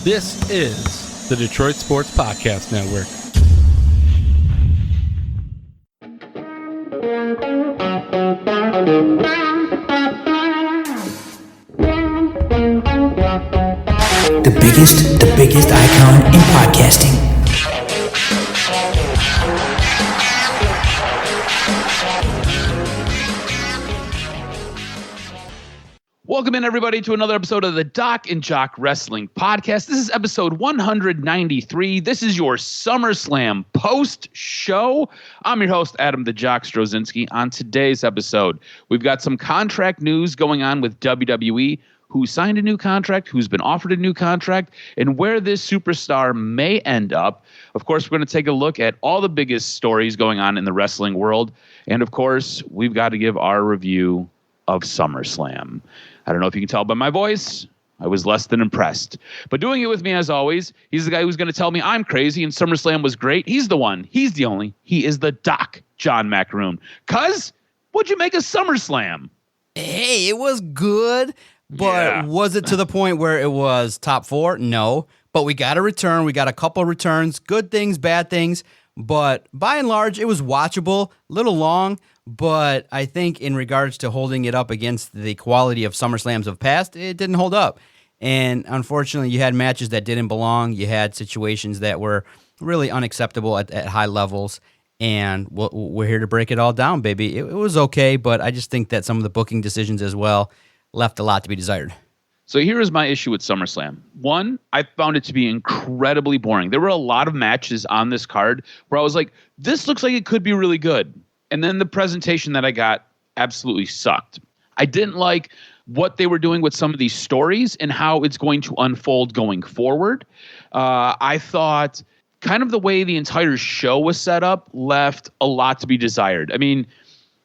This is the Detroit Sports Podcast Network. The biggest icon in podcasting. Welcome in, everybody, to another episode of the DocNJock Wrestling Podcast. This is episode 193. This is your SummerSlam post-show. I'm your host, Adam the Jock Strozinski. On today's episode, we've got some contract news going on with WWE, who signed a new contract, who's been offered a new contract, and where this superstar may end up. Of course, we're going to take a look at all the biggest stories going on in the wrestling world. And, of course, we've got to give our review of SummerSlam. I don't know if you can tell by my voice, I was less than impressed. But doing it with me, as always, he's the guy who's going to tell me I'm crazy and SummerSlam was great. He's the one. He's the only. He is the Doc, John Macaroon. Cuz, what'd you make of SummerSlam? Hey, it was good, but was it to the point where it was top four? No. But we got a return. We got a couple of returns. Good things, bad things. But by and large, it was watchable, a little long. But I think in regards to holding it up against the quality of SummerSlams of past, it didn't hold up. And unfortunately, you had matches that didn't belong. You had situations that were really unacceptable at high levels. And we're here to break it all down, baby. It was okay, but I just think that some of the booking decisions as well left a lot to be desired. So here is my issue with SummerSlam. One, I found it to be incredibly boring. There were a lot of matches on this card where I was like, this looks like it could be really good. And then the presentation that I got absolutely sucked. I didn't like what they were doing with some of these stories and how it's going to unfold going forward. I thought kind of the way the entire show was set up left a lot to be desired. I mean,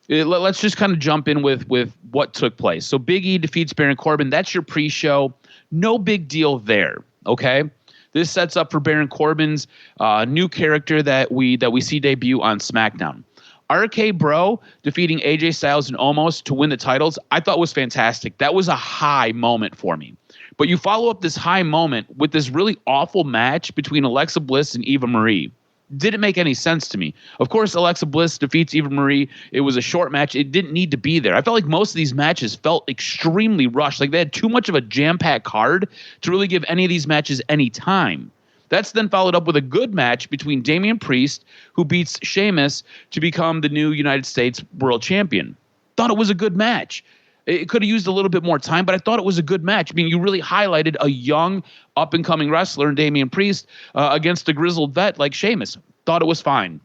let's just kind of jump in with what took place. So Big E defeats Baron Corbin. That's your pre-show. No big deal there, okay? This sets up for Baron Corbin's new character that we see debut on SmackDown. RK Bro defeating AJ Styles and Omos to win the titles, I thought was fantastic. That was a high moment for me. But you follow up this high moment with this really awful match between Alexa Bliss and Eva Marie. Didn't make any sense to me. Of course, Alexa Bliss defeats Eva Marie. It was a short match. It didn't need to be there. I felt like most of these matches felt extremely rushed. Like they had too much of a jam-packed card to really give any of these matches any time. That's then followed up with a good match between Damian Priest, who beats Sheamus to become the new United States World Champion. Thought it was a good match. It could have used a little bit more time, but I thought it was a good match. I mean, you really highlighted a young, up-and-coming wrestler in Damian Priest against a grizzled vet like Sheamus. Thought it was fine.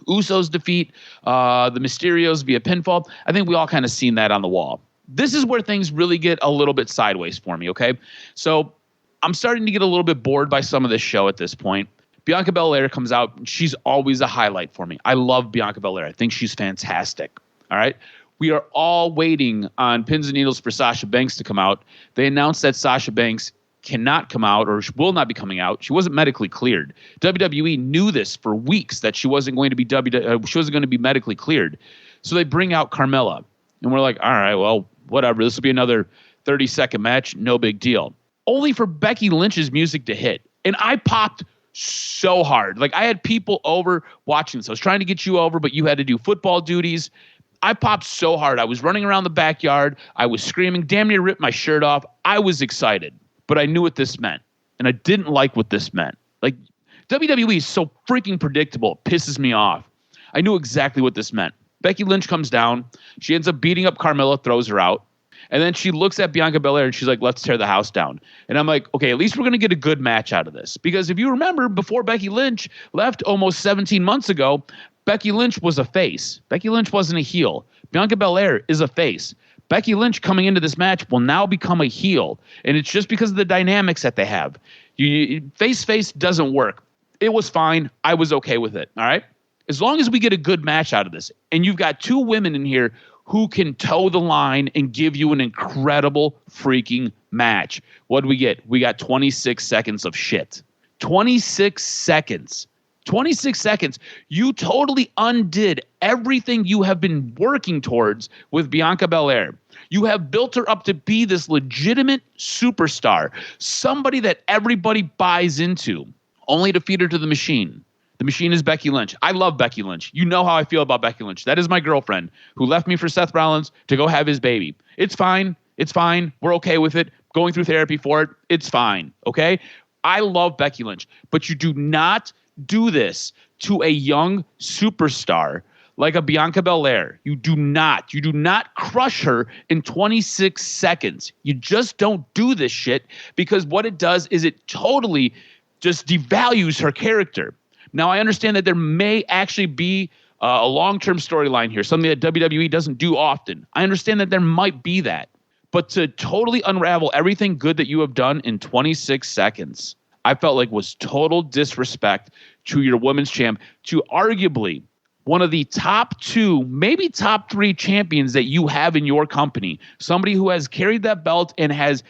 Usos defeat the Mysterios via pinfall. I think we all kind of seen that on the wall. This is where things really get a little bit sideways for me, okay? So I'm starting to get a little bit bored by some of this show at this point. Bianca Belair comes out. She's always a highlight for me. I love Bianca Belair. I think she's fantastic. All right. We are all waiting on pins and needles for Sasha Banks to come out. They announced that Sasha Banks cannot come out or will not be coming out. She wasn't medically cleared. WWE knew this for weeks that she wasn't going to be medically cleared. So they bring out Carmella. And we're like, all right, well, whatever. This will be another 30-second match. No big deal. Only for Becky Lynch's music to hit. And I popped so hard. Like, I had people over watching this. I was trying to get you over, but you had to do football duties. I popped so hard. I was running around the backyard. I was screaming, damn near ripped my shirt off. I was excited, but I knew what this meant. And I didn't like what this meant. Like, WWE is so freaking predictable. It pisses me off. I knew exactly what this meant. Becky Lynch comes down. She ends up beating up Carmella, throws her out. And then she looks at Bianca Belair and she's like, let's tear the house down. And I'm like, okay, at least we're going to get a good match out of this. Because if you remember, before Becky Lynch left almost 17 months ago, Becky Lynch was a face. Becky Lynch wasn't a heel. Bianca Belair is a face. Becky Lynch coming into this match will now become a heel. And it's just because of the dynamics that they have. Face doesn't work. It was fine. I was okay with it. All right. As long as we get a good match out of this. And you've got two women in here who can toe the line and give you an incredible freaking match. What do we get? We got 26 seconds of shit. 26 seconds. 26 seconds. You totally undid everything you have been working towards with Bianca Belair. You have built her up to be this legitimate superstar, somebody that everybody buys into, only to feed her to the machine. The machine is Becky Lynch. I love Becky Lynch. You know how I feel about Becky Lynch. That is my girlfriend who left me for Seth Rollins to go have his baby. It's fine. It's fine. We're okay with it. Going through therapy for it. It's fine. Okay? I love Becky Lynch. But you do not do this to a young superstar like a Bianca Belair. You do not. You do not crush her in 26 seconds. You just don't do this shit, because what it does is it totally just devalues her character. Now, I understand that there may actually be a long-term storyline here, something that WWE doesn't do often. I understand that there might be that. But to totally unravel everything good that you have done in 26 seconds, I felt like was total disrespect to your women's champ, to arguably one of the top 2, maybe top 3 champions that you have in your company. Somebody who has carried that belt and has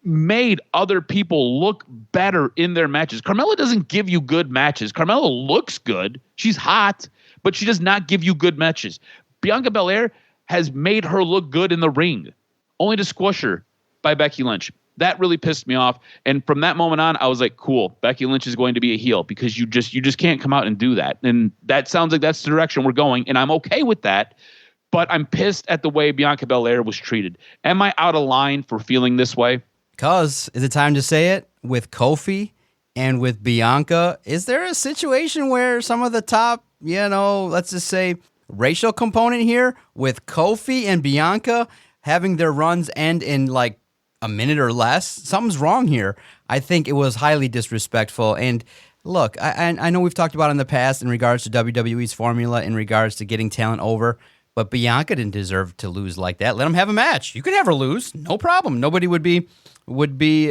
made other people look better in their matches. Carmella doesn't give you good matches. Carmella looks good. She's hot, but she does not give you good matches. Bianca Belair has made her look good in the ring, only to squish her by Becky Lynch. That really pissed me off. And from that moment on, I was like, cool, Becky Lynch is going to be a heel, because you just can't come out and do that. And that sounds like that's the direction we're going, and I'm okay with that. But I'm pissed at the way Bianca Belair was treated. Am I out of line for feeling this way? Because, is it time to say it? With Kofi and with Bianca, is there a situation where some of the top, let's just say, racial component here with Kofi and Bianca having their runs end in like a minute or less? Something's wrong here. I think it was highly disrespectful. And look, I know we've talked about it in the past in regards to WWE's formula, in regards to getting talent over, but Bianca didn't deserve to lose like that. Let them have a match. You could have her lose, no problem. Nobody would be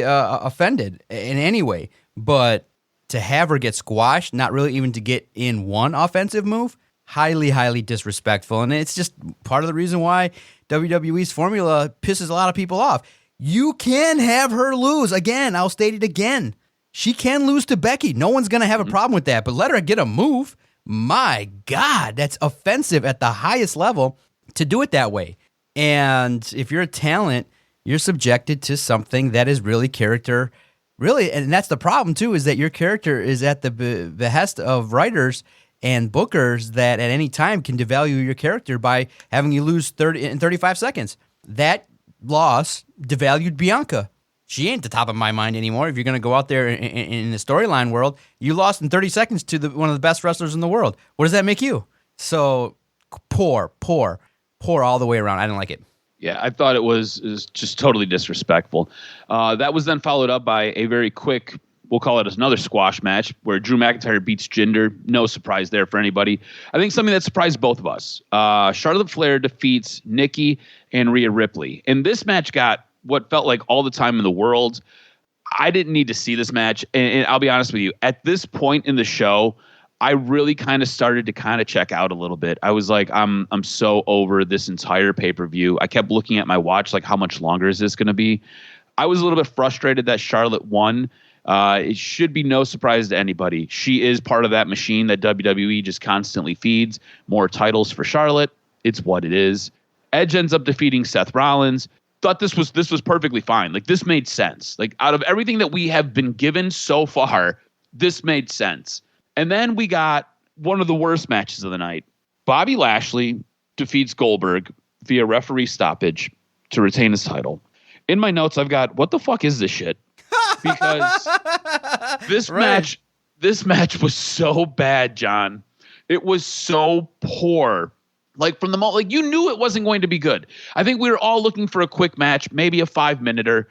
offended in any way. But to have her get squashed, not really even to get in one offensive move, highly, highly disrespectful. And it's just part of the reason why WWE's formula pisses a lot of people off. You can have her lose. Again, I'll state it again. She can lose to Becky. No one's going to have a problem with that. But let her get a move. My God, that's offensive at the highest level to do it that way. And if you're a talent, you're subjected to something that is really character, really. And that's the problem, too, is that your character is at the behest of writers and bookers that at any time can devalue your character by having you lose 30 in 35 seconds. That loss devalued Bianca. She ain't the top of my mind anymore. If you're going to go out there in the storyline world, you lost in 30 seconds to one of the best wrestlers in the world. What does that make you? So poor all the way around. I didn't like it. Yeah, I thought it was just totally disrespectful. That was then followed up by a very quick, we'll call it another squash match, where Drew McIntyre beats Jinder. No surprise there for anybody. I think something that surprised both of us. Charlotte Flair defeats Nikki and Rhea Ripley. And this match got what felt like all the time in the world. I didn't need to see this match. And I'll be honest with you, at this point in the show, I really kind of started to check out a little bit. I was like, I'm so over this entire pay-per-view. I kept looking at my watch, like, how much longer is this going to be? I was a little bit frustrated that Charlotte won. It should be no surprise to anybody. She is part of that machine that WWE just constantly feeds. More titles for Charlotte. It's what it is. Edge ends up defeating Seth Rollins. Thought this was perfectly fine. Like, this made sense. Like, out of everything that we have been given so far, this made sense. And then we got one of the worst matches of the night. Bobby Lashley defeats Goldberg via referee stoppage to retain his title. In my notes, I've got, what the fuck is this shit? Because this match was so bad, John. It was so poor. Like, from the moment, like, you knew it wasn't going to be good. I think we were all looking for a quick match, maybe a 5-minuter.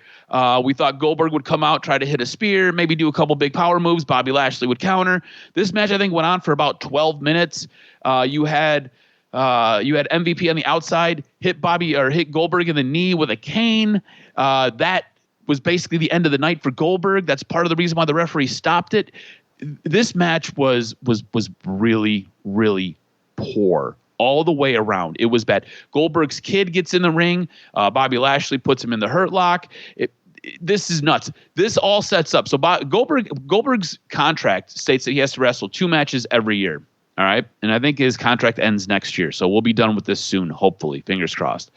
We thought Goldberg would come out, try to hit a spear, maybe do a couple big power moves. Bobby Lashley would counter. This match, I think, went on for about 12 minutes. You had MVP on the outside hit Goldberg in the knee with a cane. That was basically the end of the night for Goldberg. That's part of the reason why the referee stopped it. This match was really, really poor. All the way around. It was bad. Goldberg's kid gets in the ring. Bobby Lashley puts him in the hurt lock. this is nuts. This all sets up. So Goldberg's contract states that he has to wrestle 2 matches every year. All right. And I think his contract ends next year. So we'll be done with this soon, hopefully. Fingers crossed.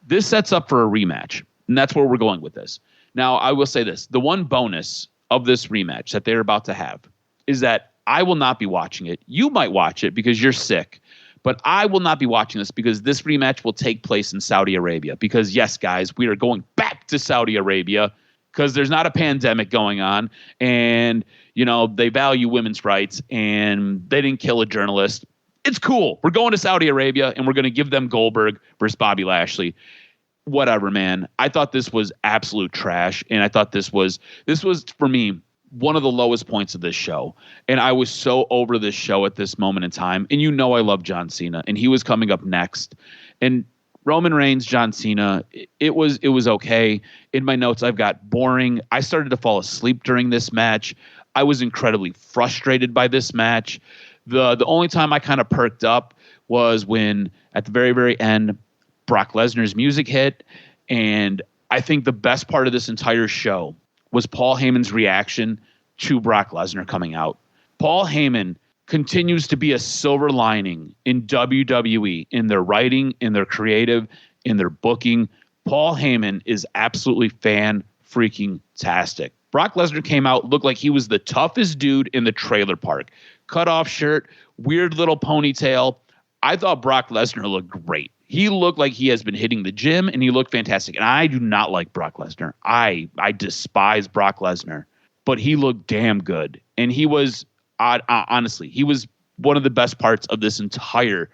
This sets up for a rematch. And that's where we're going with this. Now, I will say this. The one bonus of this rematch that they're about to have is that I will not be watching it. You might watch it because you're sick. But I will not be watching this because this rematch will take place in Saudi Arabia. Because, yes, guys, we are going back to Saudi Arabia because there's not a pandemic going on. And, they value women's rights and they didn't kill a journalist. It's cool. We're going to Saudi Arabia and we're going to give them Goldberg versus Bobby Lashley. Whatever, man. I thought this was absolute trash. And I thought this was for me, one of the lowest points of this show. And I was so over this show at this moment in time. And I love John Cena. And he was coming up next. And Roman Reigns, John Cena, it was okay. In my notes, I've got boring. I started to fall asleep during this match. I was incredibly frustrated by this match. The only time I kind of perked up was when, at the very, very end, Brock Lesnar's music hit. And I think the best part of this entire show was Paul Heyman's reaction to Brock Lesnar coming out. Paul Heyman continues to be a silver lining in WWE, in their writing, in their creative, in their booking. Paul Heyman is absolutely fan-freaking-tastic. Brock Lesnar came out, looked like he was the toughest dude in the trailer park. Cut off shirt, weird little ponytail. I thought Brock Lesnar looked great. He looked like he has been hitting the gym, and he looked fantastic. And I do not like Brock Lesnar. I despise Brock Lesnar, but he looked damn good. And he was, honestly, he was one of the best parts of this entire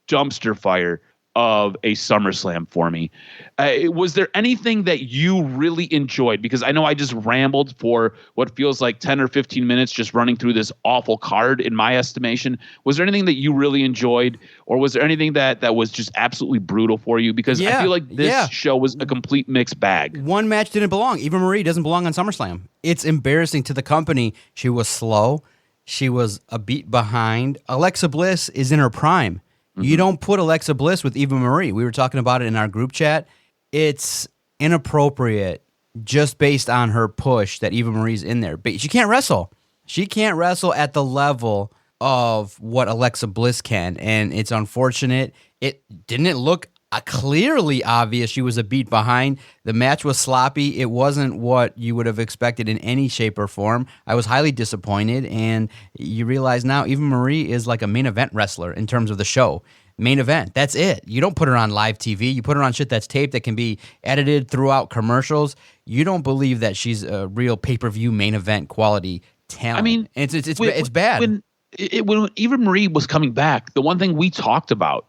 dumpster fire of a SummerSlam for me. Was there anything that you really enjoyed? Because I know I just rambled for what feels like 10 or 15 minutes just running through this awful card in my estimation. Was there anything that you really enjoyed? Or was there anything that was just absolutely brutal for you? Because I feel like this show was a complete mixed bag. One match didn't belong. Eva Marie doesn't belong on SummerSlam. It's embarrassing to the company. She was slow. She was a beat behind. Alexa Bliss is in her prime. Mm-hmm. You don't put Alexa Bliss with Eva Marie. We were talking about it in our group chat. It's inappropriate just based on her push that Eva Marie's in there. But she can't wrestle. She can't wrestle at the level of what Alexa Bliss can, and it's unfortunate. It didn't look clearly obvious she was a beat behind. The match was sloppy. It wasn't what you would have expected in any shape or form. I was highly disappointed, and you realize now Eva Marie is like a main event wrestler in terms of the show. Main event, that's it. You don't put her on live TV. You put her on shit that's taped that can be edited throughout commercials. You don't believe that she's a real pay-per-view main event quality talent. I mean, it's bad. When Eva Marie was coming back, the one thing we talked about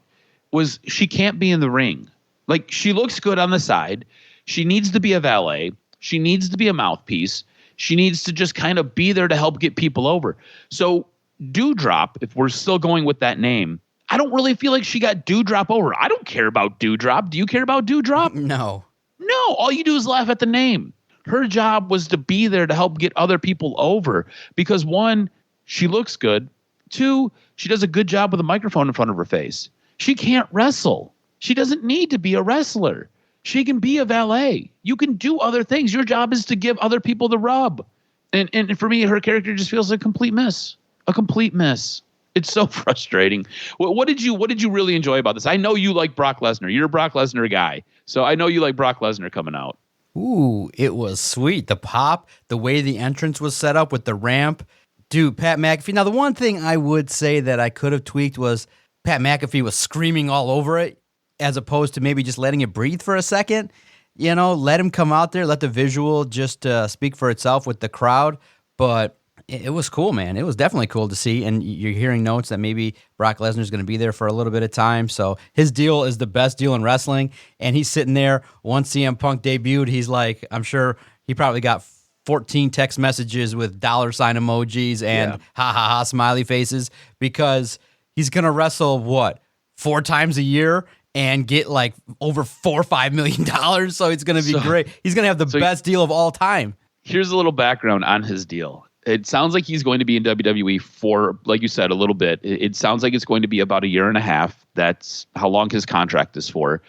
was she can't be in the ring. Like, she looks good on the side. She needs to be a valet. She needs to be a mouthpiece. She needs to just kind of be there to help get people over. So Doudrop, if we're still going with that name, I don't really feel like she got Doudrop over. I don't care about Doudrop. Do you care about Doudrop? No. No, all you do is laugh at the name. Her job was to be there to help get other people over because, one, she looks good. Two, she does a good job with a microphone in front of her face. She can't wrestle. She doesn't need to be a wrestler. She can be a valet. You can do other things. Your job is to give other people the rub. And for me, her character just feels a complete miss. A complete miss. It's so frustrating. What did you really enjoy about this? I know you like Brock Lesnar. You're a Brock Lesnar guy. So I know you like Brock Lesnar coming out. Ooh, it was sweet. The pop, the way the entrance was set up with the ramp. Dude, Pat McAfee. Now, the one thing I would say that I could have tweaked was Pat McAfee was screaming all over it as opposed to maybe just letting it breathe for a second. You know, let him come out there, let the visual just speak for itself with the crowd. But it was cool, man. It was definitely cool to see. And you're hearing notes that maybe Brock Lesnar is going to be there for a little bit of time. So his deal is the best deal in wrestling. And he's sitting there. Once CM Punk debuted, he's like, I'm sure he probably got 14 text messages with dollar sign emojis and ha ha ha smiley faces because he's going to wrestle, 4 times a year and get like over $4 or $5 million. So it's going to be great. He's going to have the best deal of all time. Here's a little background on his deal. It sounds like he's going to be in WWE for, like you said, a little bit. It sounds like it's going to be about a year and a half. That's how long his contract is for.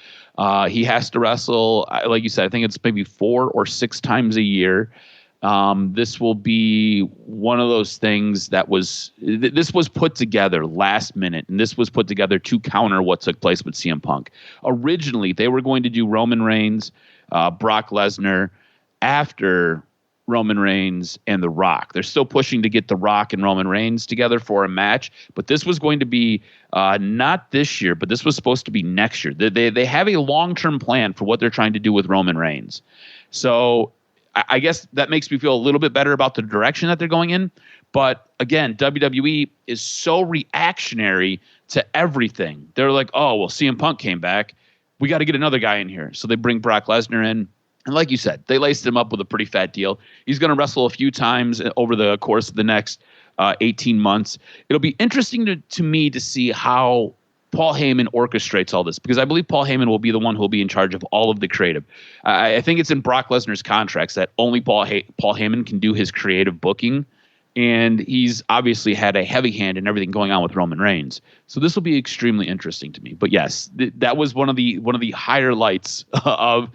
He has to wrestle, like you said, I think it's maybe 4 or 6 times a year. This will be one of those things that this was put together last minute, and this was put together to counter what took place with CM Punk. Originally, they were going to do Roman Reigns, Brock Lesnar after Roman Reigns and The Rock. They're still pushing to get The Rock and Roman Reigns together for a match, but this was going to be not this year, but this was supposed to be next year. They have a long-term plan for what they're trying to do with Roman Reigns. So I guess that makes me feel a little bit better about the direction that they're going in. But again, WWE is so reactionary to everything. They're like, oh, well, CM Punk came back. We got to get another guy in here. So they bring Brock Lesnar in. And like you said, they laced him up with a pretty fat deal. He's going to wrestle a few times over the course of the next 18 months. It'll be interesting to me to see how Paul Heyman orchestrates all this, because I believe Paul Heyman will be the one who will be in charge of all of the creative. I think it's in Brock Lesnar's contracts that only Paul Heyman can do his creative booking. And he's obviously had a heavy hand in everything going on with Roman Reigns. So this will be extremely interesting to me. But yes, that was one of the higher lights of,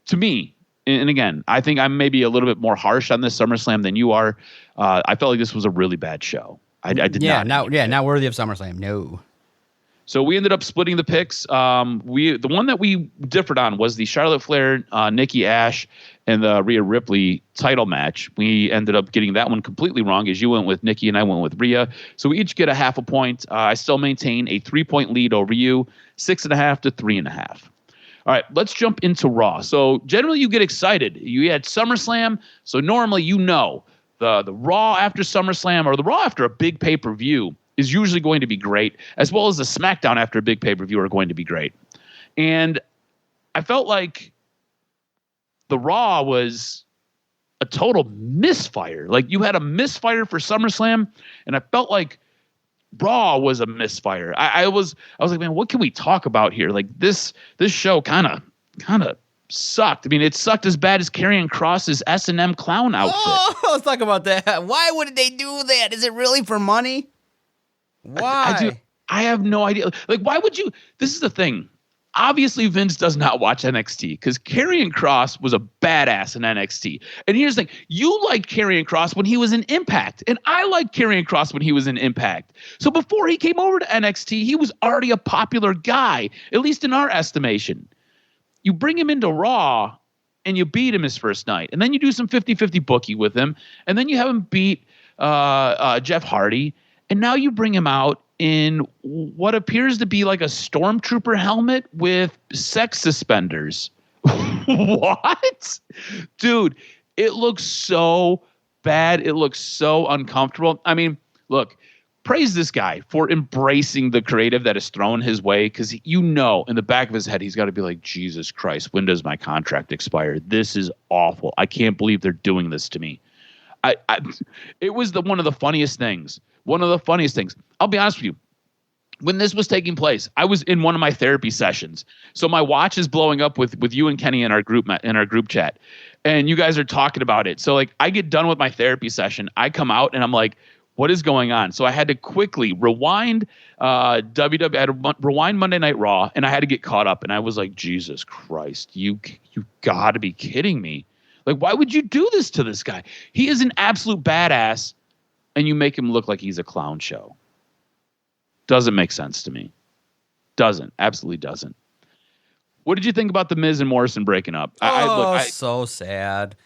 to me, and again, I think I'm maybe a little bit more harsh on this SummerSlam than you are. I felt like this was a really bad show. I did not. Not worthy of SummerSlam. No. So we ended up splitting the picks. The one that we differed on was the Charlotte Flair, Nikki Ash, and the Rhea Ripley title match. We ended up getting that one completely wrong, as you went with Nikki and I went with Rhea. So we each get a half a point. I still maintain a 3-point lead over you, 6.5 to 3.5. All right, let's jump into Raw. So generally you get excited. You had SummerSlam, so normally the Raw after SummerSlam or the Raw after a big pay-per-view is usually going to be great, as well as the SmackDown after a big pay-per-view are going to be great. And I felt like the Raw was a total misfire. Like, you had a misfire for SummerSlam, and I felt like Raw was a misfire. I was like, man, what can we talk about here? Like, this show kind of sucked. I mean, it sucked as bad as Karrion Kross's S&M clown outfit. Oh, let's talk about that. Why would they do that? Is it really for money? Why? I have no idea. Like, why would you? This is the thing. Obviously, Vince does not watch NXT because Karrion Kross was a badass in NXT. And here's the thing. You liked Karrion Kross when he was in Impact. And I liked Karrion Kross when he was in Impact. So before he came over to NXT, he was already a popular guy, at least in our estimation. You bring him into Raw and you beat him his first night. And then you do some 50-50 bookie with him. And then you have him beat Jeff Hardy. And now you bring him out in what appears to be like a stormtrooper helmet with sex suspenders. What? Dude, it looks so bad. It looks so uncomfortable. I mean, look, praise this guy for embracing the creative that is thrown his way, because in the back of his head, he's got to be like, Jesus Christ, when does my contract expire? This is awful. I can't believe they're doing this to me. It was one of the funniest things. One of the funniest things. I'll be honest with you. When this was taking place, I was in one of my therapy sessions. So my watch is blowing up with you and Kenny in our group chat. And you guys are talking about it. So like, I get done with my therapy session. I come out and I'm like, what is going on? So I had to quickly rewind WWE. I had to rewind Monday Night Raw, and I had to get caught up. And I was like, Jesus Christ, you got to be kidding me. Like, why would you do this to this guy? He is an absolute badass. And you make him look like he's a clown show. Doesn't make sense to me. Absolutely doesn't. What did you think about The Miz and Morrison breaking up? So sad.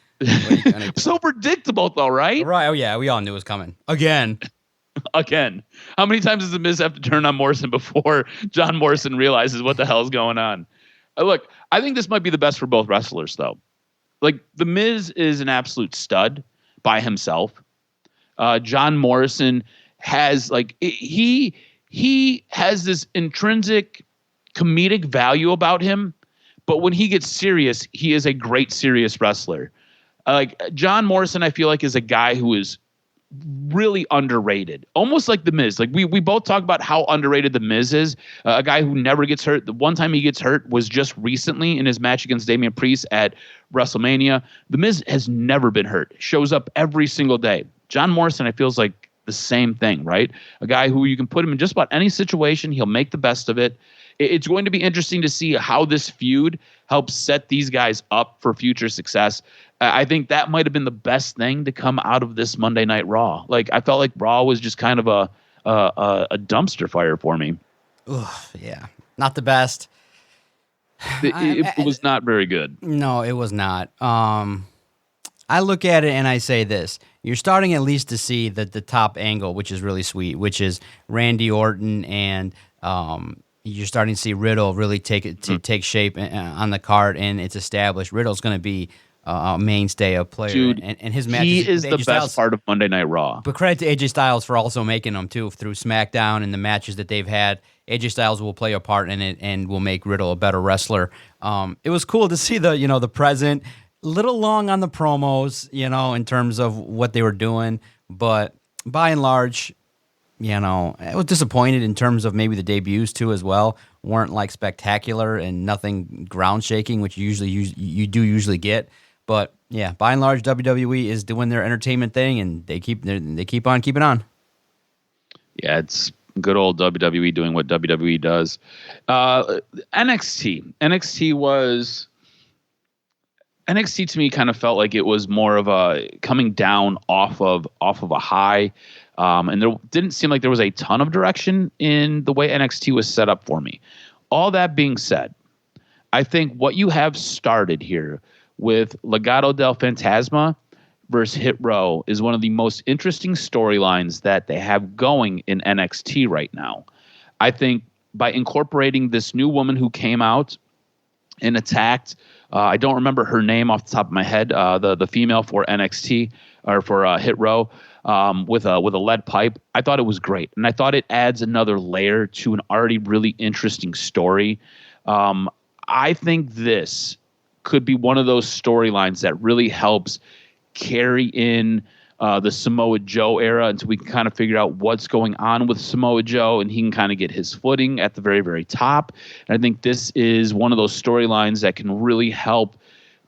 So predictable, though, right? Right. Oh, yeah. We all knew it was coming. Again. How many times does The Miz have to turn on Morrison before John Morrison realizes what the hell is going on? Look, I think this might be the best for both wrestlers, though. Like, The Miz is an absolute stud by himself. John Morrison has he has this intrinsic comedic value about him, but when he gets serious, he is a great serious wrestler. Like John Morrison, I feel like is a guy who is really underrated, almost like The Miz. Like we both talk about how underrated The Miz is, a guy who never gets hurt. The one time he gets hurt was just recently in his match against Damian Priest at WrestleMania. The Miz has never been hurt, shows up every single day. John Morrison, I feels like the same thing, right? A guy who you can put him in just about any situation. He'll make the best of it. It's going to be interesting to see how this feud helps set these guys up for future success. I think that might have been the best thing to come out of this Monday Night Raw. Like, I felt like Raw was just kind of a dumpster fire for me. Ugh, yeah, not the best. It was not very good. No, it was not. I look at it and I say this. You're starting at least to see the top angle, which is really sweet, which is Randy Orton, and you're starting to see Riddle really take shape on the card, and it's established. Riddle's going to be a mainstay, a player. Dude, and his matches. He is the best part of Monday Night Raw. But credit to AJ Styles for also making them, too, through SmackDown and the matches that they've had. AJ Styles will play a part in it and will make Riddle a better wrestler. It was cool to see the present. Little long on the promos, in terms of what they were doing. But by and large, I was disappointed in terms of maybe the debuts, too, as well. Weren't, like, spectacular and nothing ground-shaking, which you usually get. But, yeah, by and large, WWE is doing their entertainment thing, and they keep on keeping on. Yeah, it's good old WWE doing what WWE does. NXT to me kind of felt like it was more of a coming down off of a high, and there didn't seem like there was a ton of direction in the way NXT was set up for me. All that being said, I think what you have started here with Legado del Fantasma versus Hit Row is one of the most interesting storylines that they have going in NXT right now. I think by incorporating this new woman who came out and attacked, I don't remember her name off the top of my head, the female for NXT or for Hit Row, with a lead pipe. I thought it was great, and I thought it adds another layer to an already really interesting story. I think this could be one of those storylines that really helps carry in the Samoa Joe era until we can kind of figure out what's going on with Samoa Joe and he can kind of get his footing at the very, very top. And I think this is one of those storylines that can really help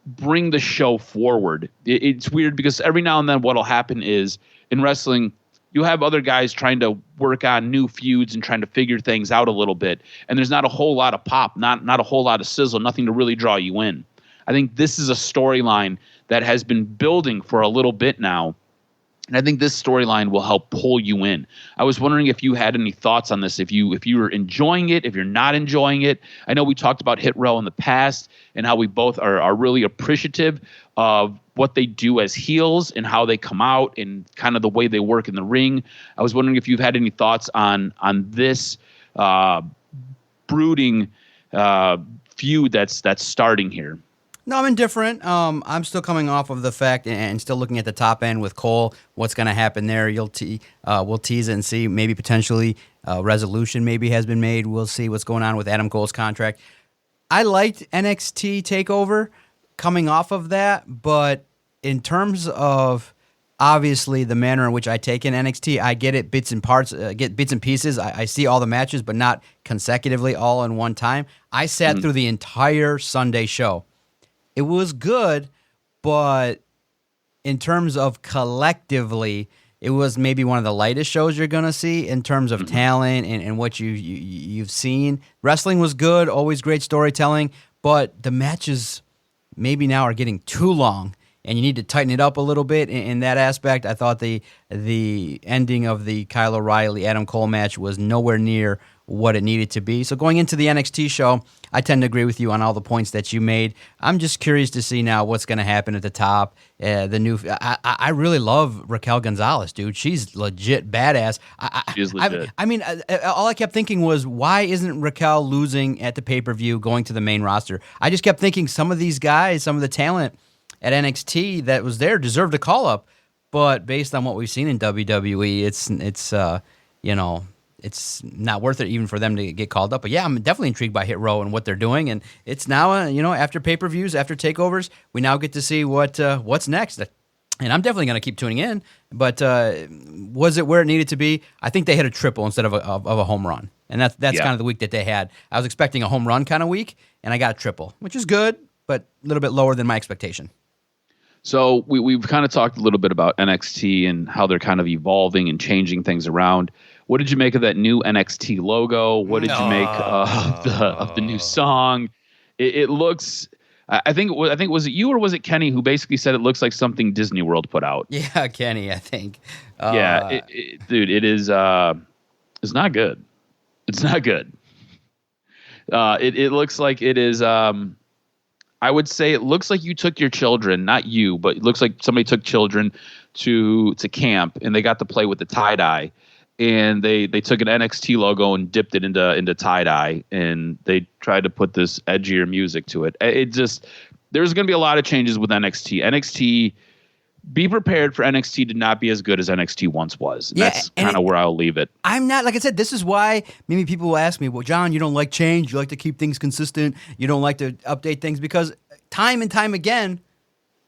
bring the show forward. It's weird because every now and then what'll happen is in wrestling, you have other guys trying to work on new feuds and trying to figure things out a little bit. And there's not a whole lot of pop, not a whole lot of sizzle, nothing to really draw you in. I think this is a storyline that has been building for a little bit now. And I think this storyline will help pull you in. I was wondering if you had any thoughts on this, if you were enjoying it, if you're not enjoying it. I know we talked about Hit Row in the past and how we both are really appreciative of what they do as heels and how they come out and kind of the way they work in the ring. I was wondering if you've had any thoughts on this brooding feud that's starting here. No, I'm indifferent. I'm still coming off of the fact and still looking at the top end with Cole. What's going to happen there? We'll tease it and see. Maybe potentially resolution maybe has been made. We'll see what's going on with Adam Cole's contract. I liked NXT TakeOver coming off of that, but in terms of obviously the manner in which I take in NXT, I get it bits and parts, get bits and pieces. I see all the matches, but not consecutively all in one time. I sat through the entire Sunday show. It was good, but in terms of collectively, it was maybe one of the lightest shows you're going to see in terms of talent and what you've seen. Wrestling was good, always great storytelling, but the matches maybe now are getting too long, and you need to tighten it up a little bit in that aspect. I thought the ending of the Kyle O'Reilly-Adam Cole match was nowhere near what it needed to be. So going into the NXT show, I tend to agree with you on all the points that you made. I'm just curious to see now what's going to happen at the top. I really love Raquel Gonzalez, dude. She's legit badass. She's legit. I mean, all I kept thinking was, why isn't Raquel losing at the pay-per-view going to the main roster? I just kept thinking some of these guys, some of the talent at NXT that was there deserved a call-up. But based on what we've seen in WWE, it's not worth it even for them to get called up. But yeah, I'm definitely intrigued by Hit Row and what they're doing. And it's now, after pay-per-views, after takeovers, we now get to see what's next. And I'm definitely going to keep tuning in. But was it where it needed to be? I think they hit a triple instead of a home run. And that's kind of the week that they had. I was expecting a home run kind of week, and I got a triple, which is good, but a little bit lower than my expectation. So we've kind of talked a little bit about NXT and how they're kind of evolving and changing things around. What did you make of that new NXT logo? What did you make of the new song? It looks. I think was it you or was it Kenny who basically said it looks like something Disney World put out? Yeah, Kenny, I think. Dude, it is. It's not good. It's not good. It looks like it is. I would say it looks like you took your children, not you, but it looks like somebody took children to camp and they got to play with the tie-dye. And they took an NXT logo and dipped it into tie-dye, and they tried to put this edgier music to it. There's going to be a lot of changes with NXT. Be prepared for NXT to not be as good as NXT once was. Yeah, that's kind of where I'll leave it. I'm not, like I said, this is why maybe people will ask me, well, John, you don't like change. You like to keep things consistent. You don't like to update things, because time and time again,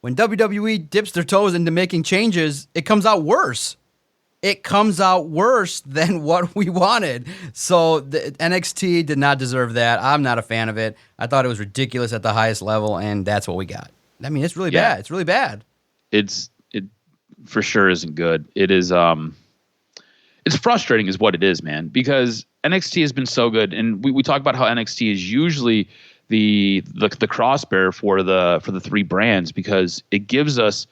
when WWE dips their toes into making changes, it comes out worse. It comes out worse than what we wanted. So the NXT did not deserve that. I'm not a fan of it. I thought it was ridiculous at the highest level, and that's what we got. I mean, it's really bad. It's really bad. It for sure isn't good. It is it's frustrating is what it is, man, because NXT has been so good, and we talk about how NXT is usually the crossbear for the three brands, because it gives us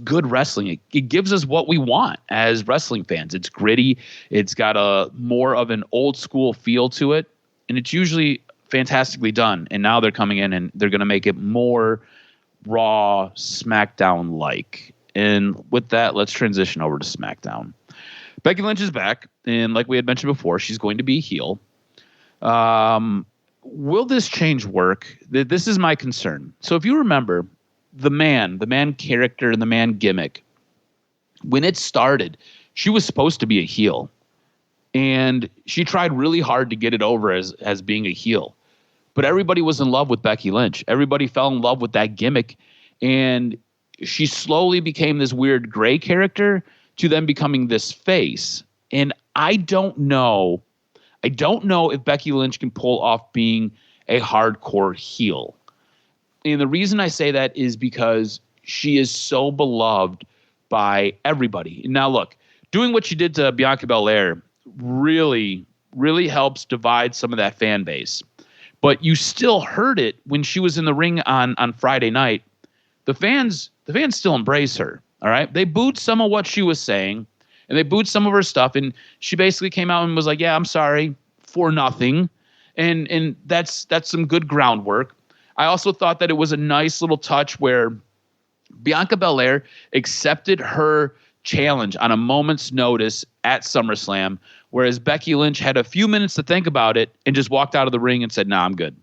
good wrestling. It gives us what we want as wrestling fans. It's gritty. It's got a more of an old school feel to it, and it's usually fantastically done. And now they're coming in and they're going to make it more Raw, SmackDown like. And with that, let's transition over to SmackDown. Becky Lynch is back, and like we had mentioned before, she's going to be a heel. Will this change work? This is my concern. So if you remember, the man character and the man gimmick, when it started, she was supposed to be a heel. And she tried really hard to get it over as being a heel. But everybody was in love with Becky Lynch. Everybody fell in love with that gimmick. And she slowly became this weird gray character to then becoming this face. And I don't know if Becky Lynch can pull off being a hardcore heel. And the reason I say that is because she is so beloved by everybody. Now, look, doing what she did to Bianca Belair really, really helps divide some of that fan base. But you still heard it when she was in the ring on Friday night. The fans still embrace her. All right. They booed some of what she was saying, and they booed some of her stuff. And she basically came out and was like, yeah, I'm sorry for nothing. And that's some good groundwork. I also thought that it was a nice little touch where Bianca Belair accepted her challenge on a moment's notice at SummerSlam, whereas Becky Lynch had a few minutes to think about it and just walked out of the ring and said, nah, I'm good.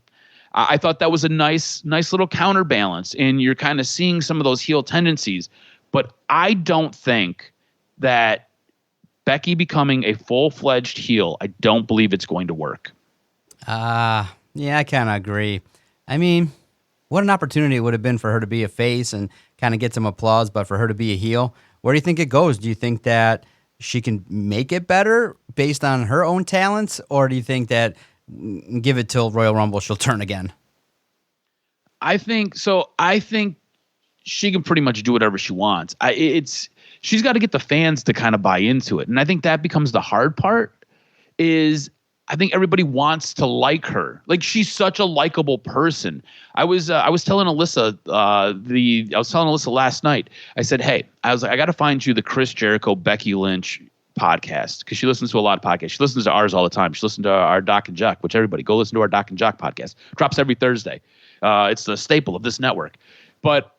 I thought that was a nice little counterbalance, and you're kind of seeing some of those heel tendencies. But I don't think that Becky becoming a full-fledged heel, I don't believe it's going to work. Yeah, I kind of agree. I mean, what an opportunity it would have been for her to be a face and kind of get some applause, but for her to be a heel, where do you think it goes? Do you think that she can make it better based on her own talents, or do you think that give it till Royal Rumble, she'll turn again? I think she can pretty much do whatever she wants. She's got to get the fans to kind of buy into it. And I think that becomes the hard part. Is I think everybody wants to like her. Like, she's such a likable person. I was telling Alyssa last night. I said, hey, I got to find you the Chris Jericho Becky Lynch podcast, because she listens to a lot of podcasts. She listens to ours all the time. She listens to our DocNJock, which everybody go listen to our DocNJock podcast. Drops every Thursday. It's the staple of this network. But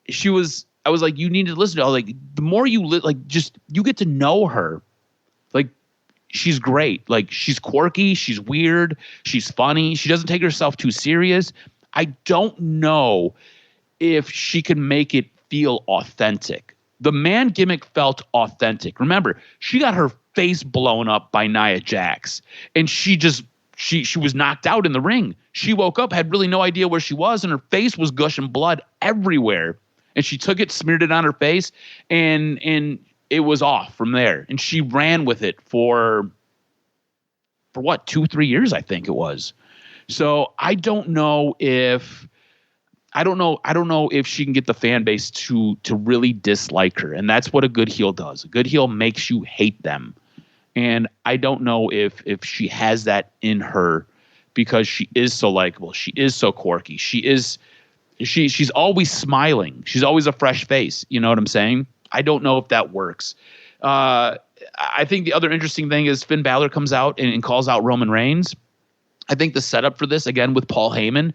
I was like, you need to listen to her. Like, the more you you get to know her, like, she's great. Like, she's quirky, she's weird, she's funny. She doesn't take herself too serious. I don't know if she can make it feel authentic. The man gimmick felt authentic. Remember, she got her face blown up by Nia Jax, and she was knocked out in the ring. She woke up, had really no idea where she was, and her face was gushing blood everywhere. And she took it, smeared it on her face, and it was off from there. And she ran with it for what, 2-3 years, I think it was. So I don't know if I don't know if she can get the fan base to really dislike her, and that's what a good heel does. A good heel makes you hate them, and I don't know if she has that in her because she is so likable. She is so quirky. She's always smiling. She's always a fresh face. You know what I'm saying? I don't know if that works. I think the other interesting thing is Finn Balor comes out and calls out Roman Reigns. I think the setup for this, again, with Paul Heyman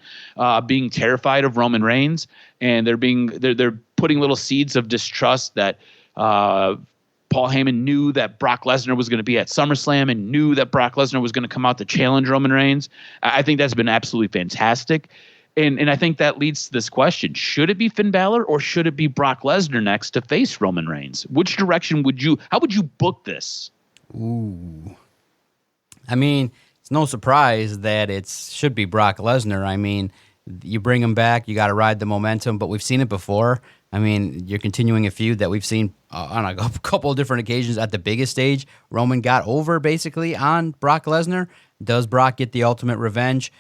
being terrified of Roman Reigns, and they're putting little seeds of distrust that Paul Heyman knew that Brock Lesnar was going to be at SummerSlam and knew that Brock Lesnar was going to come out to challenge Roman Reigns. I think that's been absolutely fantastic. And I think that leads to this question. Should it be Finn Balor or should it be Brock Lesnar next to face Roman Reigns? Which direction how would you book this? Ooh. I mean, it's no surprise that it should be Brock Lesnar. I mean, you bring him back, you got to ride the momentum, but we've seen it before. I mean, you're continuing a feud that we've seen on a couple of different occasions at the biggest stage. Roman got over basically on Brock Lesnar. Does Brock get the ultimate revenge?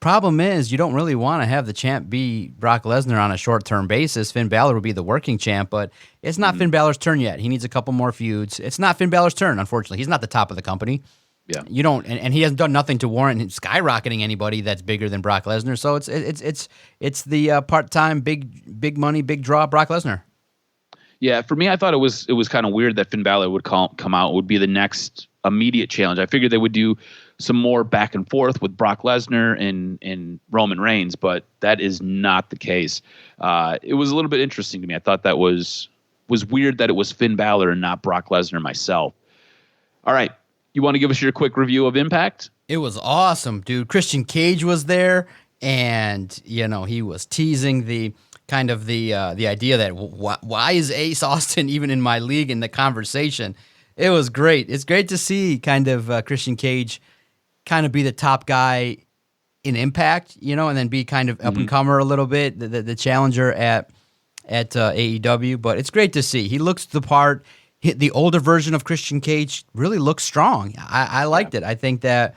Problem is, you don't really want to have the champ be Brock Lesnar on a short-term basis. Finn Balor would be the working champ, but it's not Finn Balor's turn yet. He needs a couple more feuds. It's not Finn Balor's turn, unfortunately. He's not the top of the company. Yeah, you don't, and he hasn't done nothing to warrant him skyrocketing anybody that's bigger than Brock Lesnar. So it's the part-time big money, big draw Brock Lesnar. Yeah, for me, I thought it was kind of weird that Finn Balor would come out, would be the next immediate challenge. I figured they would do some more back and forth with Brock Lesnar and Roman Reigns, but that is not the case. It was a little bit interesting to me. I thought that was weird that it was Finn Balor and not Brock Lesnar myself. All right. You want to give us your quick review of Impact? It was awesome, dude. Christian Cage was there, and he was teasing the idea that why is Ace Austin even in my league in the conversation? It was great. It's great to see Christian Cage kind of be the top guy in Impact, and then be kind of up and comer a little bit, the challenger at AEW. But it's great to see. He looks the part. The older version of Christian Cage really looks strong. I liked it. I think that,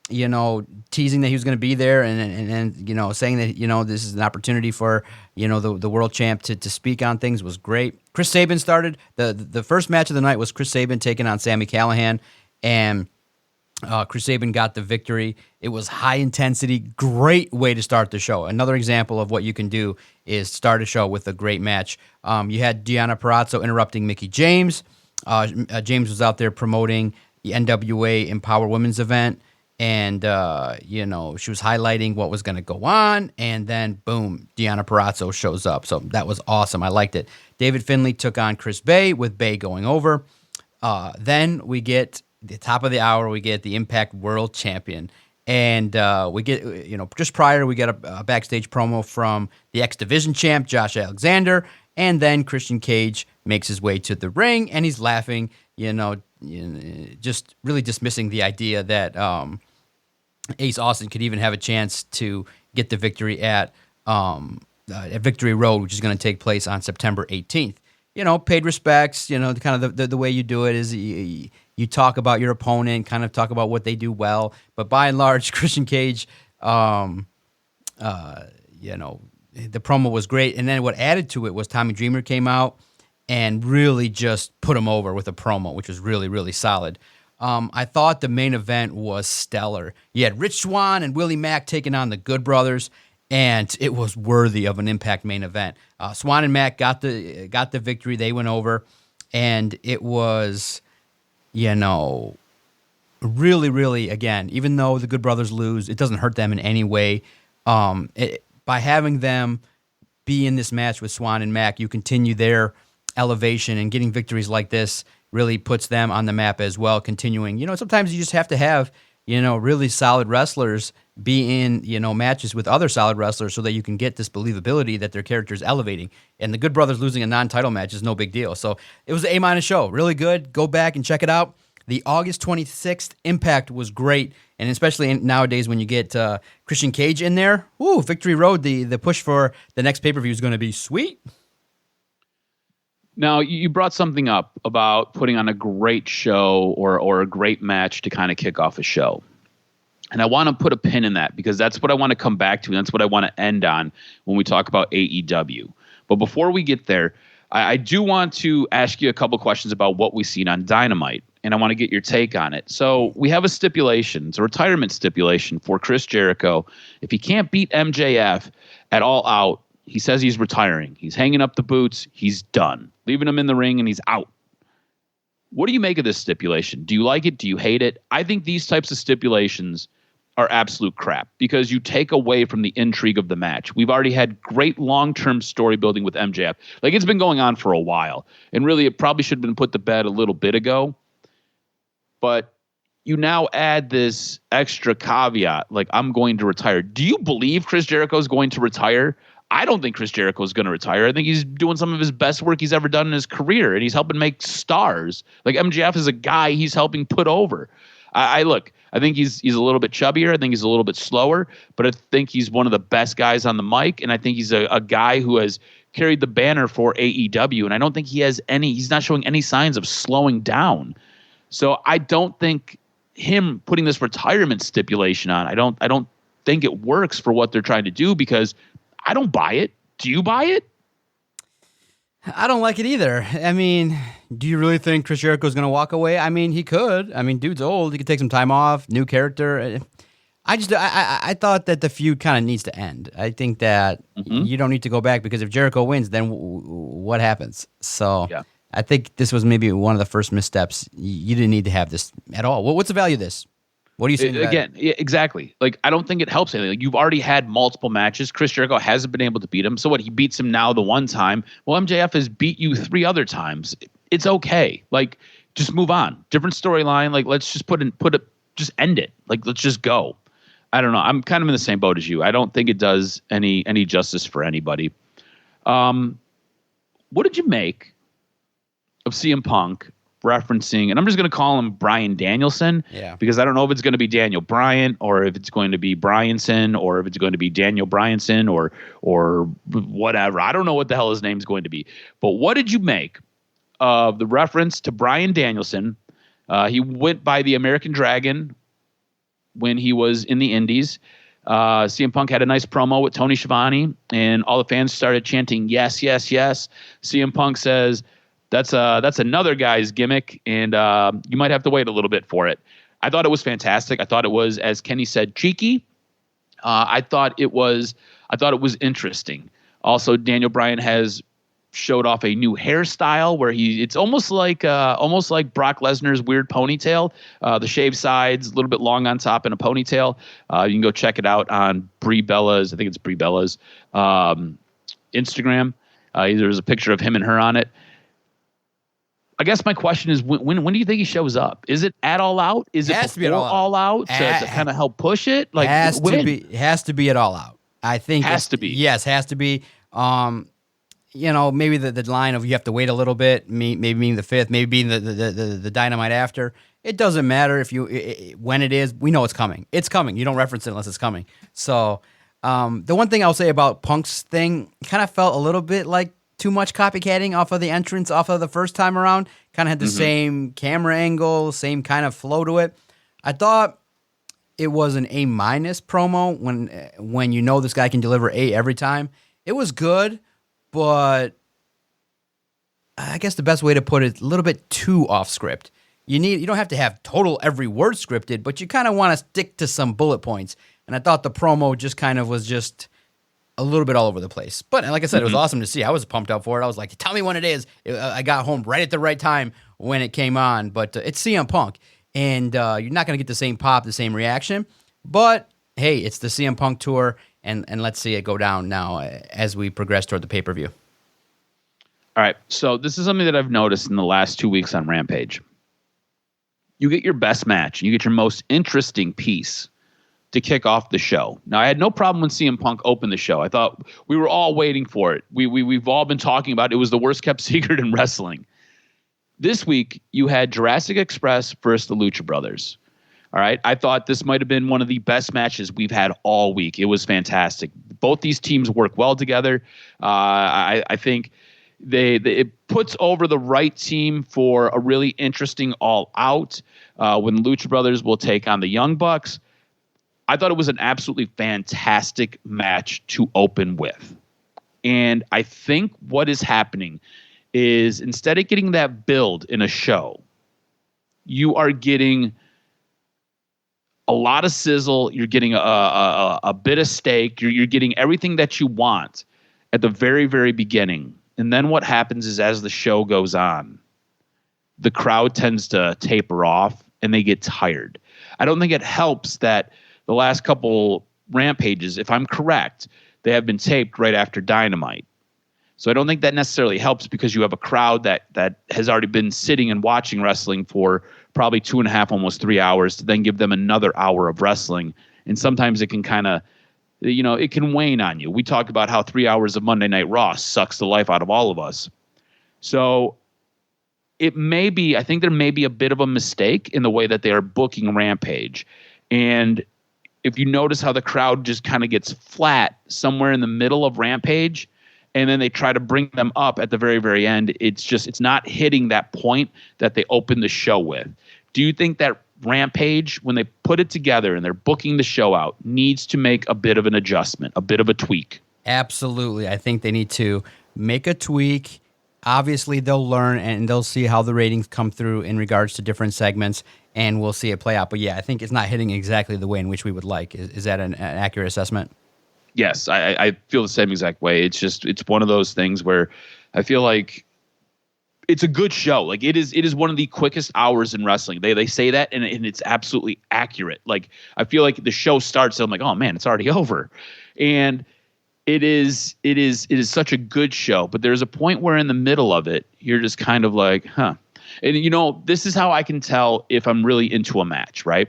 teasing that he was going to be there and saying that, this is an opportunity for, the world champ to speak on things was great. Chris Sabin started. The first match of the night was Chris Sabin taking on Sami Callihan, and Chris Sabin got the victory. It was high intensity, great way to start the show. Another example of what you can do is start a show with a great match. You had Deonna Purrazzo interrupting Mickie James. James was out there promoting the NWA Empower Women's event, and she was highlighting what was going to go on, and then boom, Deonna Purrazzo shows up. So that was awesome. I liked it. David Finlay took on Chris Bay, with Bay going over. Then we get the top of the hour. We get the Impact World Champion, and we get just prior we get a backstage promo from the X Division champ Josh Alexander. And then Christian Cage makes his way to the ring, and he's laughing, just really dismissing the idea that Ace Austin could even have a chance to get the victory at Victory Road, which is going to take place on September 18th. Paid respects, kind of the way you do it is you talk about your opponent, kind of talk about what they do well. But by and large, Christian Cage, the promo was great, and then what added to it was Tommy Dreamer came out and really just put him over with a promo, which was really, really solid. I thought the main event was stellar. You had Rich Swann and Willie Mack taking on the Good Brothers, and it was worthy of an Impact main event. Swann and Mack got the victory. They went over, and it was, really, really, again, even though the Good Brothers lose, it doesn't hurt them in any way. By having them be in this match with Swann and Mack, you continue their elevation, and getting victories like this really puts them on the map as well. Continuing, sometimes you just have to have, really solid wrestlers be in, matches with other solid wrestlers so that you can get this believability that their character's elevating. And the Good Brothers losing a non-title match is no big deal. So it was an A- show. Really good. Go back and check it out. The August 26th Impact was great, and especially nowadays when you get Christian Cage in there, Victory Road, the push for the next pay-per-view is going to be sweet. Now, you brought something up about putting on a great show or a great match to kind of kick off a show. And I want to put a pin in that because that's what I want to come back to. And that's what I want to end on when we talk about AEW. But before we get there, I do want to ask you a couple questions about what we've seen on Dynamite. And I want to get your take on it. So we have a stipulation. It's a retirement stipulation for Chris Jericho. If he can't beat MJF at All Out, he says he's retiring. He's hanging up the boots. He's done. Leaving him in the ring and he's out. What do you make of this stipulation? Do you like it? Do you hate it? I think these types of stipulations are absolute crap because you take away from the intrigue of the match. We've already had great long-term story building with MJF. Like, it's been going on for a while. And really, it probably should have been put to bed a little bit ago. But you now add this extra caveat, like, I'm going to retire. Do you believe Chris Jericho is going to retire? I don't think Chris Jericho is going to retire. I think he's doing some of his best work he's ever done in his career, and he's helping make stars. Like, MJF is a guy he's helping put over. I think he's a little bit chubbier. I think he's a little bit slower, but I think he's one of the best guys on the mic, and I think he's a guy who has carried the banner for AEW, and I don't think he's not showing any signs of slowing down. So I don't think him putting this retirement stipulation on, I don't think it works for what they're trying to do because I don't buy it. Do you buy it? I don't like it either. I mean, do you really think Chris Jericho's going to walk away? I mean, he could. I mean, dude's old. He could take some time off, new character. I thought that the feud kind of needs to end. I think that you don't need to go back because if Jericho wins, then what happens? So yeah. I think this was maybe one of the first missteps. You didn't need to have this at all. What's the value of this? What do you think? Again, exactly. Like, I don't think it helps anything. Like, you've already had multiple matches. Chris Jericho hasn't been able to beat him. So what? He beats him now the one time. Well, MJF has beat you 3 other times. It's okay. Like, just move on. Different storyline. Like, let's just just end it. Like, let's just go. I don't know. I'm kind of in the same boat as you. I don't think it does any justice for anybody. What did you make of CM Punk referencing, and I'm just going to call him Bryan Danielson, because I don't know if it's going to be Daniel Bryan or if it's going to be Bryanson or if it's going to be Daniel Bryanson or whatever. I don't know what the hell his name's going to be. But what did you make of the reference to Bryan Danielson? He went by the American Dragon when he was in the Indies. CM Punk had a nice promo with Tony Schiavone, and all the fans started chanting, yes, yes, yes. CM Punk says, that's another guy's gimmick, and you might have to wait a little bit for it. I thought it was fantastic. I thought it was, as Kenny said, cheeky. I thought it was interesting. Also, Daniel Bryan has showed off a new hairstyle where it's almost like Brock Lesnar's weird ponytail. The shaved sides, a little bit long on top, and a ponytail. You can go check it out on Brie Bella's. I think it's Brie Bella's Instagram. There's a picture of him and her on it. I guess my question is, when do you think he shows up? Is it at All Out? Is it before All Out to kind of help push it? Like, has to be at All Out. I think has to be. Yes, has to be. Maybe the line of you have to wait a little bit, maybe being the 5th, maybe being the Dynamite after. It doesn't matter when it is. We know it's coming. It's coming. You don't reference it unless it's coming. So the one thing I'll say about Punk's thing, kind of felt a little bit like too much copycatting off of the entrance, off of the first time around. Kind of had the same camera angle, same kind of flow to it. I thought it was an A- promo when you know this guy can deliver A every time. It was good, but I guess the best way to put it, a little bit too off script. You don't have to have total every word scripted, but you kind of want to stick to some bullet points. And I thought the promo just kind of was just a little bit all over the place. But like I said, it was awesome to see. I was pumped up for it. I was like, tell me when it is. I got home right at the right time when it came on. But it's CM Punk. And you're not going to get the same pop, the same reaction. But, hey, it's the CM Punk tour. And let's see it go down now as we progress toward the pay-per-view. All right. So this is something that I've noticed in the last 2 weeks on Rampage. You get your best match. You get your most interesting piece to kick off the show. Now, I had no problem when CM Punk opened the show. I thought we were all waiting for it. We've all been talking about it. It was the worst kept secret in wrestling. This week, you had Jurassic Express versus the Lucha Brothers. All right. I thought this might have been one of the best matches we've had all week. It was fantastic. Both these teams work well together. I think it puts over the right team for a really interesting All Out when the Lucha Brothers will take on the Young Bucks. I thought it was an absolutely fantastic match to open with. And I think what is happening is instead of getting that build in a show, you are getting a lot of sizzle. You're getting a bit of steak. You're getting everything that you want at the very, very beginning. And then what happens is as the show goes on, the crowd tends to taper off and they get tired. I don't think it helps that the last couple Rampages, if I'm correct, they have been taped right after Dynamite. So I don't think that necessarily helps because you have a crowd that has already been sitting and watching wrestling for probably 2.5, almost 3 hours to then give them another hour of wrestling. And sometimes it can kind of, it can wane on you. We talked about how 3 hours of Monday Night Raw sucks the life out of all of us. So I think there may be a bit of a mistake in the way that they are booking Rampage. And if you notice how the crowd just kind of gets flat somewhere in the middle of Rampage, and then they try to bring them up at the very, very end, it's not hitting that point that they opened the show with. Do you think that Rampage, when they put it together and they're booking the show out, needs to make a bit of an adjustment, a bit of a tweak? Absolutely. I think they need to make a tweak. Obviously, they'll learn and they'll see how the ratings come through in regards to different segments, and we'll see it play out. But yeah, I think it's not hitting exactly the way in which we would like. Is that an accurate assessment? Yes, I feel the same exact way. It's one of those things where I feel like it's a good show. Like it is one of the quickest hours in wrestling. They say that and it's absolutely accurate. Like I feel like the show starts and I'm like, oh man, it's already over. And it is such a good show, but there's a point where in the middle of it, you're just kind of like, huh. And this is how I can tell if I'm really into a match, right?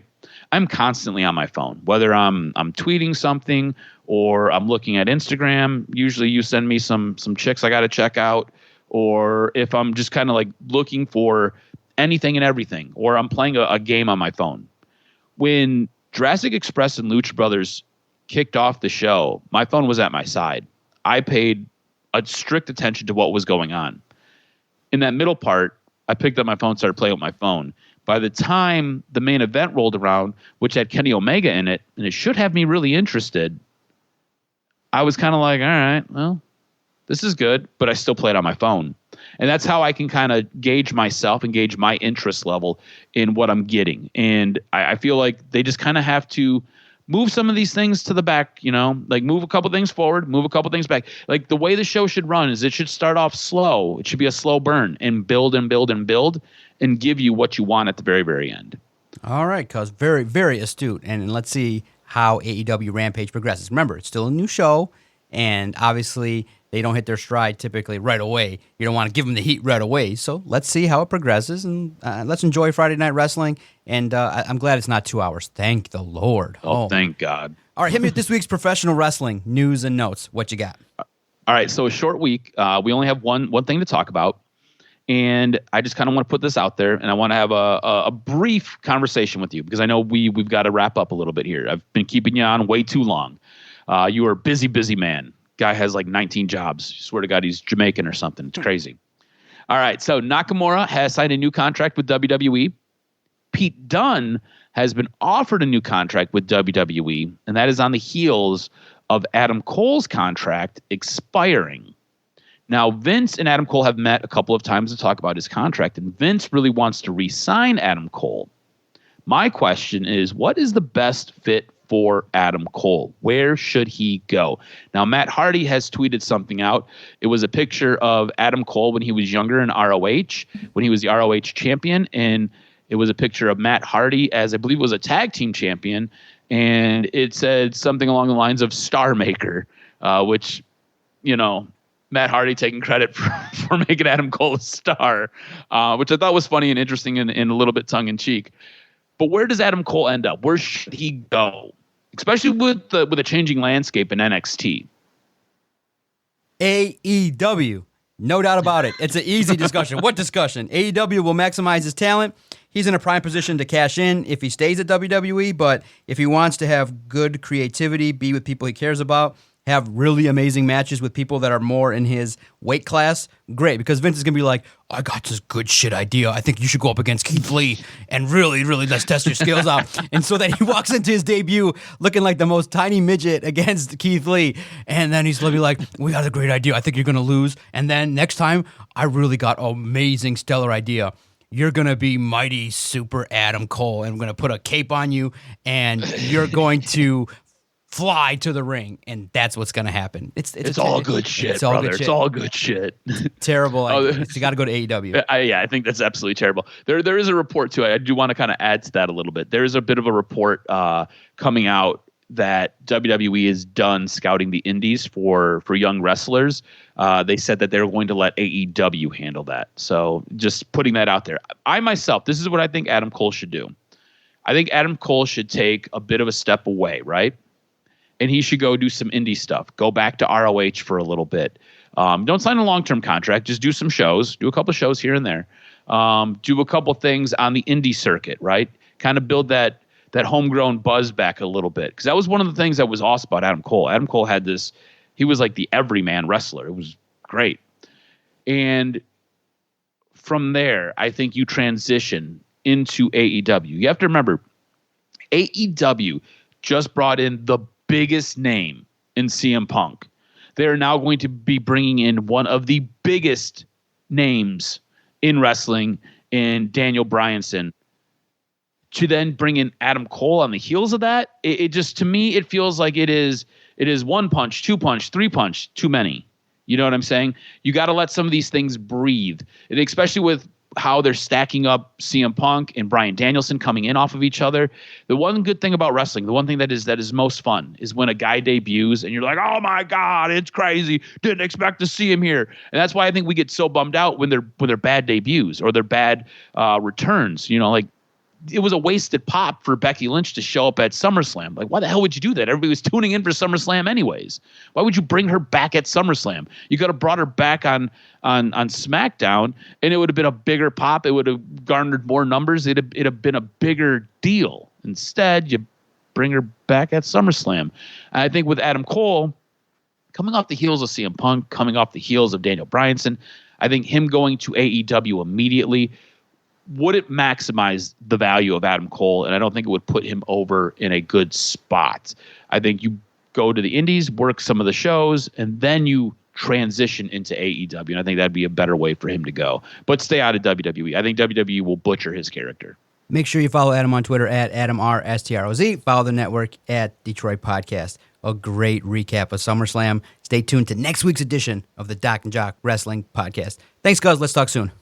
I'm constantly on my phone, whether I'm tweeting something or I'm looking at Instagram. Usually you send me some chicks I got to check out, or if I'm just kind of like looking for anything and everything, or I'm playing a game on my phone. When Jurassic Express and Lucha Brothers kicked off the show, my phone was at my side. I paid a strict attention to what was going on. In that middle part, I picked up my phone, started playing with my phone. By the time the main event rolled around, which had Kenny Omega in it, and it should have me really interested, I was kind of like, all right, well, this is good, but I still play it on my phone. And that's how I can kind of gauge myself and gauge my interest level in what I'm getting. And I feel like they just kind of have to move some of these things to the back, like move a couple things forward, move a couple things back. Like the way the show should run is it should start off slow. It should be a slow burn and build and build and build and give you what you want at the very, very end. All right, cuz very, very astute. And let's see how AEW Rampage progresses. Remember, it's still a new show, and obviously they don't hit their stride typically right away. You don't want to give them the heat right away. So let's see how it progresses, and let's enjoy Friday Night Wrestling. And I'm glad it's not 2 hours. Thank the Lord. Oh, thank God. All right, hit me with this week's professional wrestling news and notes. What you got? All right, so a short week. We only have one thing to talk about. And I just kind of want to put this out there, and I want to have a brief conversation with you because I know we've got to wrap up a little bit here. I've been keeping you on way too long. You are a busy man. Guy has like 19 jobs. Swear to God, he's Jamaican or something. It's crazy. All right, so Nakamura has signed a new contract with WWE. Pete Dunne has been offered a new contract with WWE, and that is on the heels of Adam Cole's contract expiring. Now, Vince and Adam Cole have met a couple of times to talk about his contract, and Vince really wants to re-sign Adam Cole. My question is, what is the best fit for Adam Cole? Where should he go? Now, Matt Hardy has tweeted something out. It was a picture of Adam Cole when he was younger in ROH, when he was the ROH champion, and it was a picture of Matt Hardy as, I believe it was a tag team champion, and it said something along the lines of Star Maker, which, Matt Hardy taking credit for making Adam Cole a star, which I thought was funny and interesting and a little bit tongue-in-cheek. But where does Adam Cole end up? Where should he go? Especially with a changing landscape in NXT. AEW. No doubt about it. It's an easy discussion. What discussion? AEW will maximize his talent. He's in a prime position to cash in if he stays at WWE, but if he wants to have good creativity, be with people he cares about, have really amazing matches with people that are more in his weight class, great, because Vince is going to be like, I got this good shit idea. I think you should go up against Keith Lee and really, really let's test your skills out. And so then he walks into his debut looking like the most tiny midget against Keith Lee. And then he's going to be like, we got a great idea. I think you're going to lose. And then next time, I really got an amazing, stellar idea. You're going to be mighty super Adam Cole, and I'm going to put a cape on you, and you're going to fly to the ring, and that's what's going to happen. It's all good shit, it's all brother. good shit. It's all good shit. Terrible. You got to go to AEW. I think that's absolutely terrible. There is a report too. I do want to kind of add to that a little bit. There is a bit of a report coming out that WWE is done scouting the indies for young wrestlers. They said that they're going to let AEW handle that. So just putting that out there. I myself, this is what I think Adam Cole should do. I think Adam Cole should take a bit of a step away, right? And he should go do some indie stuff. Go back to ROH for a little bit. Don't sign a long-term contract. Just do some shows. Do a couple of shows here and there. Do a couple things on the indie circuit, right? Kind of build that homegrown buzz back a little bit. Because that was one of the things that was awesome about Adam Cole. Adam Cole had this, he was like the everyman wrestler. It was great. And from there, I think you transition into AEW. You have to remember, AEW just brought in the biggest name in CM Punk. They are now going to be bringing in one of the biggest names in wrestling in Daniel Bryanson. To then bring in Adam Cole on the heels of that, it just, to me, it feels like it is one punch, two punch, three punch, too many. You know what I'm saying? You got to let some of these things breathe, and especially with how they're stacking up CM Punk and Bryan Danielson coming in off of each other. The one good thing about wrestling, the one thing that is most fun, is when a guy debuts and you're like, oh my God, it's crazy. Didn't expect to see him here. And that's why I think we get so bummed out when they're bad debuts or they're bad returns. You know, like, it was a wasted pop for Becky Lynch to show up at SummerSlam. Like, why the hell would you do that? Everybody was tuning in for SummerSlam anyways. Why would you bring her back at SummerSlam? You could have brought her back on SmackDown, and it would have been a bigger pop. It would have garnered more numbers. It'd have been a bigger deal. Instead, you bring her back at SummerSlam. And I think with Adam Cole, coming off the heels of CM Punk, coming off the heels of Daniel Bryanson, I think him going to AEW immediately wouldn't maximize the value of Adam Cole, and I don't think it would put him over in a good spot. I think you go to the indies, work some of the shows, and then you transition into AEW, and I think that'd be a better way for him to go. But stay out of WWE. I think WWE will butcher his character. Make sure you follow Adam on Twitter at AdamRSTROZ. Follow the network at Detroit Podcast. A great recap of SummerSlam. Stay tuned to next week's edition of the Doc and Jock Wrestling Podcast. Thanks, guys. Let's talk soon.